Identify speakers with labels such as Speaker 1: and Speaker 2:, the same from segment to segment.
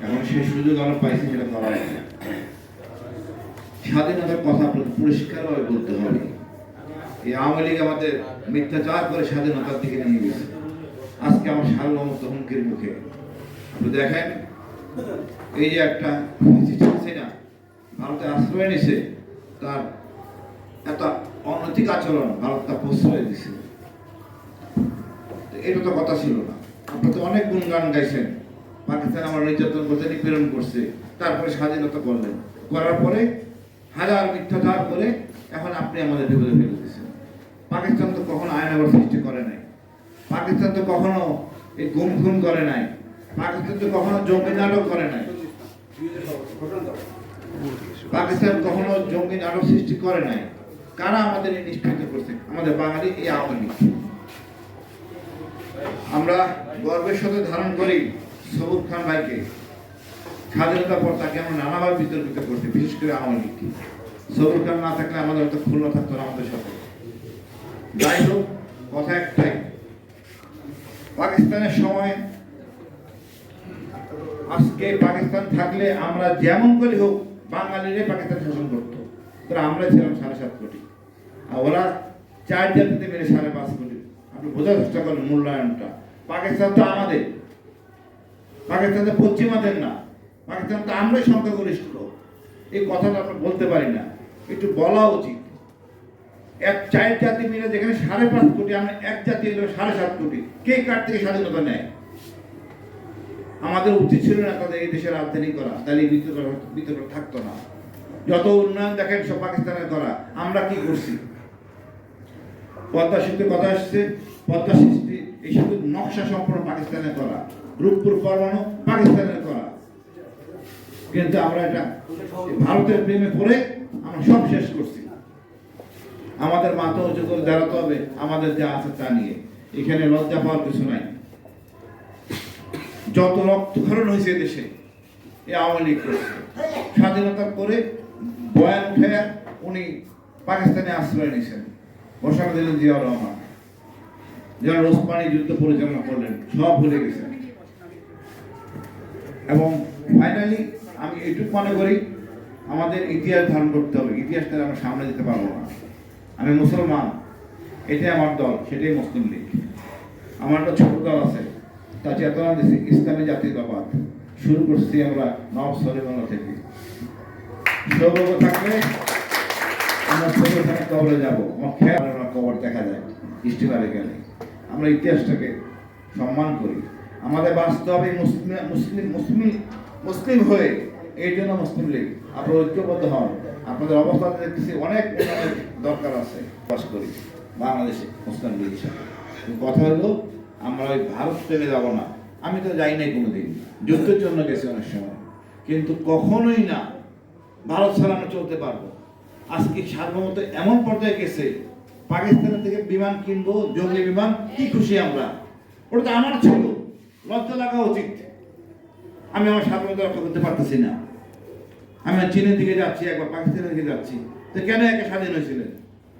Speaker 1: এখন সেই সুযোগ আমরা পাইছি, সেটা করা যায়। স্বাধীনতার কথা পরিষ্কারভাবে বলতে হবে। এই আওয়ামী লীগ আমাদের মিথ্যাচার করে স্বাধীনতার দিকে নিয়ে গেছে। আজকে আমার সার্বভৌমত্ব হুমকির মুখে। আপনি দেখেন, এই যে একটা না ভারতে আশ্রয় নিছে, তার এত অনৈতিক আচরণ ভারত তা প্রশ্রয় দিছে। এটা তো কথা ছিল না। আপনি তো অনেক গুণগান গাইছেন, পাকিস্তান আমার নির্যাতন করতে, নিপীড়ন করছে, তারপরে স্বাধীনতা করলেন, করার পরে হাজার মিথ্যাচার করে এখন আপনি আমাদের বিপদে ফেলে দিচ্ছেন। পাকিস্তান তো কখনো আইনগর সৃষ্টি করে নাই, পাকিস্তান তো কখনো এই গুম খুন করে নাই, পাকিস্তান তো কখনো জঙ্গি নাটক করে নাই, পাকিস্তান কখনো জঙ্গি নাটক সৃষ্টি করে নাই। কারা আমাদের নিষ্কৃত করছে? আমাদের বাঙালি, এই আওয়ামী লীগ। আমরা গর্বের সাথে ধারণ করি সবুজ খান ভাইকে। স্বাধীনতার পর তাকে আমরা নানাভাবে বিতর্কিত করছি, বিশেষ করে আওয়ামী লীগ। সবুজ খান না থাকলে আমাদের হয়তো খুলনা থাকতো না আমাদের সাথে। যাই হোক, কথা একটাই, পাকিস্তানের সময় আজকে পাকিস্তান থাকলে আমরা যেমন করে হোক বাঙালিরাই পাকিস্তান শাসন করতো। আমরা ছিলাম 7.5 কোটি, আর ওরা 4 জাতিতে মিলে 5.5 কোটি। আপনি বোঝার চেষ্টা করেন মূল্যায়নটা। পাকিস্তান তো আমাদের, পাকিস্তান তো পশ্চিমাদের না, পাকিস্তান তো আমরাই সংখ্যাগরিষ্ঠ। এই কথাটা আমরা বলতে পারি না, একটু বলা উচিত। 4 জাতি মিলে যেখানে 5.5 কোটি, আমরা এক জাতি হলো 7.5 কোটি। কে কার থেকে স্বাধীনতা নেয়? আমাদের উচিত ছিল না তাদের এই দেশে রাজধানী করা, তাহলে বিতর্ক থাকতো না। যত উন্নয়ন দেখেন সব পাকিস্তানের করা। আমরা কি করছি? পদ্মা সেতুর কথা আসছে, পদ্মা সৃষ্টি, এই শুধু নকশা সম্পূর্ণ পাকিস্তানের করা, রূপপুর পরমাণু পাকিস্তানের করা। কিন্তু আমরা এটা ভারতের প্রেমে পড়ে আমরা সব শেষ করছি। আমাদের মাথা উঁচু করে দাঁড়াতে হবে আমাদের যা আছে তা নিয়ে। এখানে লজ্জা পাওয়ার কিছু নাই। যত রক্তক্ষরণ হয়েছে দেশে এই আওয়ামী লীগ করছে। স্বাধীনতার পরে বয়ান উঠে উনি পাকিস্তানে আশ্রয় নিয়েছেন, ঘোষণা দিলেন জিয়াউর রহমান, যারা ওসমানী যুদ্ধ পরিচালনা করলেন, সব ভুলে গেছেন। এবং ফাইনালি আমি এইটুকু মনে করি, আমাদের ইতিহাস ধারণ করতে হবে। ইতিহাসটা আমরা সামনে যেতে পারবো না। আমি মুসলমান, এটাই আমার দল, সেটাই মুসলিম লীগ। আমার একটা ছোট দল আছে, তার চেতনা দিয়েছে ইসলামী জাতীয়তাবাদ। শুরু করছি আমরা নওয়াব সলিমুল্লাহ থেকে। সৌভাগ্য থাকলে আমরা ছোটখানে কবরে যাবো, আমার খেয়াল কবর দেখা যায় স্টিমারে গেলে। আমরা ইতিহাসটাকে সম্মান করি। আমাদের বাঁচতে হবে মুসলিম হয়ে। এই জন্য মুসলিম লীগ, আপনারা ঐক্যবদ্ধ হন। আপনাদের অবস্থা দেখতেছি অনেক উন্নয়নের দরকার আছে। বাস করি বাংলাদেশে মুসলিম লীগ হিসাবে। কথা হলো, আমরা ওই ভারত প্রেমে যাবো না। আমি তো যাই নাই কোনোদিন, যুদ্ধের জন্য গেছি অনেক সময়, কিন্তু কখনোই না ভারত ছাড়া আমরা চলতে পারবো। আজকে সার্বভৌমত্ব এমন পর্যায়ে গেছে, পাকিস্তানের থেকে বিমান কিনবো, জঙ্গি বিমান, কি খুশি আমরা। ওটা তো আমার ছিল, লজ্জা লাগা উচিত। আমি আমার সার্বভৌমত্ব রক্ষা করতে পারতেছি না। আমি চীনের দিকে যাচ্ছি, একবার পাকিস্তানের দিকে যাচ্ছি, তো কেন একে স্বাধীন হয়েছিলেন?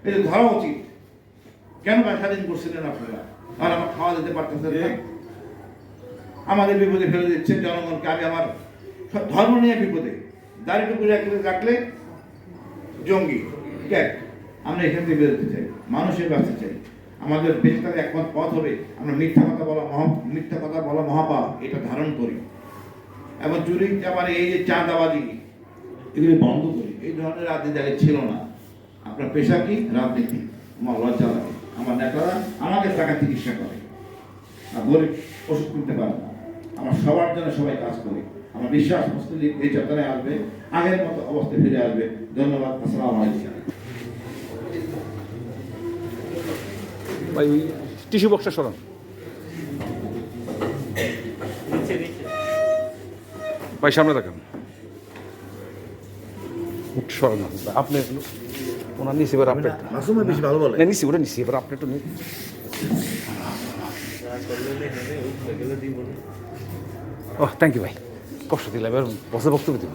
Speaker 1: এটা ধরা উচিত। কেন স্বাধীন করছিলেন আপনারা? আর আমার খাওয়া দিতে পারতেছেন না, আমাদের বিপদে ফেলে দিচ্ছেন জনগণকে। আমি আমার ধর্ম নিয়ে বিপদে, দাড়িটুকু রাখলে জঙ্গি। আমরা এখান থেকে বেরোতে চাই, মানুষের বাঁচতে চাই। আমাদের বেঁচে থাকার একমাত্র পথ হবে আমরা মিথ্যা কথা বলা মহাপাপ, এটা ধারণ করি। এবং চুরি চামারি, এই যে চাঁদাবাজি, এগুলি বন্ধ করি। এই ধরনের রাজনীতি আগে ছিল না। আপনার পেশা কি? রাজনীতি। আমার লজ্জা লাগে, আমার নেতারা আমাকে টাকা চিকিৎসা করে, আর গরিব ওষুধ কিনতে পারে না। আমার সবার জন্য সবাই কাজ করি। আমার বিশ্বাস মুসলিম লীগ এই চেতনায় আসবে, আগের মতো অবস্থায় ফিরে আসবে। ধন্যবাদ। আসসালামু আলাইকুম।
Speaker 2: ভাই ওই টিস্যু বক্সটা সরান। ভাই সামনে দেখেন, সরান আপনি। ওনার নিচে এবার আপনি
Speaker 1: বেশি ভালো বলে
Speaker 2: নিচে, ওটা নিচে এবার আপনি একটু নিন। ও থ্যাংক ইউ ভাই, কষ্ট দিলাম। এবার বসে বক্তব্য দিব।